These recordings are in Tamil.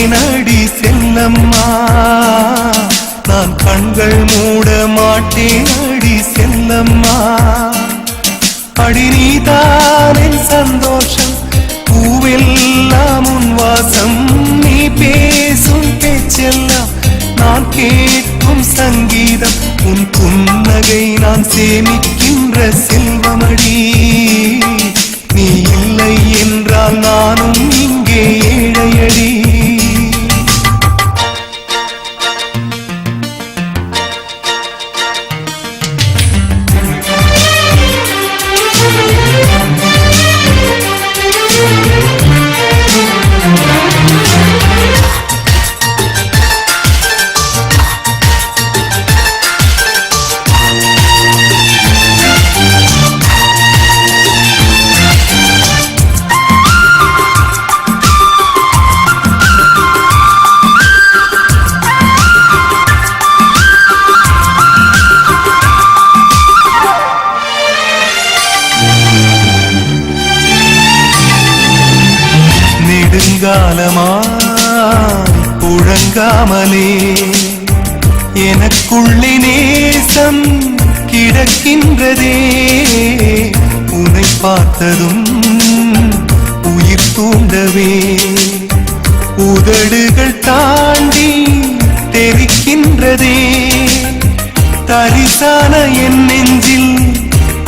மாட்டேன் அடி செல்லம்மா, நான் கண்கள் மூட மாட்டேன் அடி செல்லம்மா. அடி நீதான் என் சந்தோஷம், பூவெல்லாம் உன் வாசம், நீ பேசும் பேச்செல்லாம் நான் கேட்கும் சங்கீதம், உன் புன்னகை நான் சேமிக்கின்ற செல்வமடி. நீ இல்லை என்றால் நானும் இங்கே ஏழையடி. நெடுங்காலமாய் புழங்காமலே எனக்குள்ளே நேசம் கிடக்கின்றதே, உன்னை பார்த்ததும் உயிர் தூண்டவே உதடுகள் தாண்டி தெரிக்கின்றதே. தரிசான என் நெஞ்சில்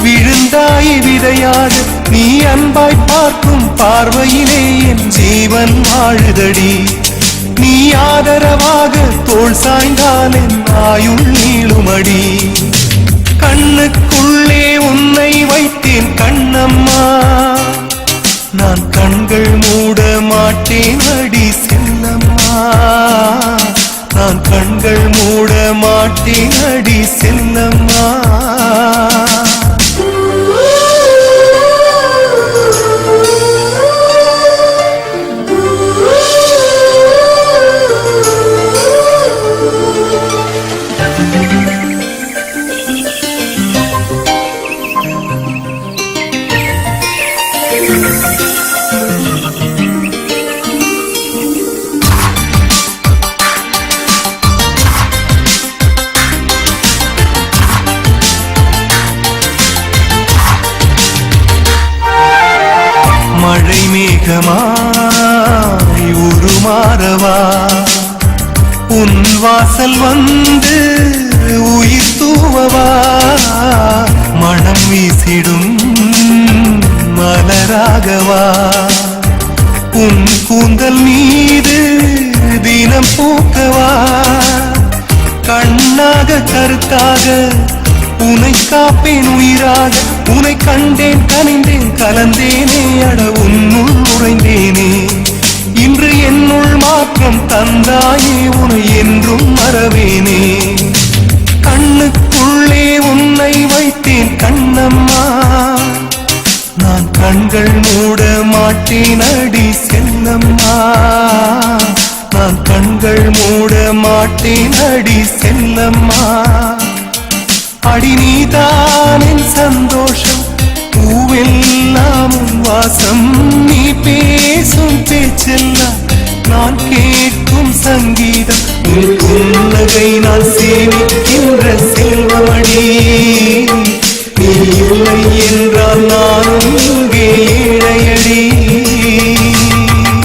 விழுந்தாய் விதையாக, நீ அன்பாய் பார்க்கும் பார்வையிலே என் ஜீவன் வாழுதடி. நீ ஆதரவாக தோள் சாய்ந்தால் என் ஆயுள் நீளுமடி. கண்ணுக்குள்ளே உன்னை வைத்தேன் கண்ணம்மா, நான் கண்கள் மூட மாட்டேன் அடி செல்லம்மா, நான் கண்கள் மூட மாட்டேன் அடி செல்லம்மா. மழை மேகமாய் உருமாறவா, உன் வாசல் வந்து உயிர் தூவவா, மனம் வீசிடும் மலராகவா, உன் கூந்தல் மீது தினம் பூக்கவா, கண்ணாக கருத்தாக உனை காப்பேன் உயிராக, உனை கண்டேன் கனிந்தேன் கலந்தேனே, அட உன்னுள் உறைந்தேனே. இன்று என்னுள் மாற்றம் தந்தாயே, உனை என்றும் மறவேனே. கண்ணுக்குள்ளே உன்னை வைத்தேன் கண்ணம்மா, நான் கண்கள் மூட மாட்டேன் அடி செல்லம்மா, நான் கண்கள் மூட மாட்டேன் அடி செல்லம்மா. அடி நீதான் என் சந்தோஷம், பூவெல்லாம் உன் வாசம், நீ பேசும் பேச்செல்லாம் நான் கேட்கும் சங்கீதம், உன் புன்னகை நான் சேமிக்கின்ற செல்வமடி. நீ இல்லை என்றால் நானும் இங்கே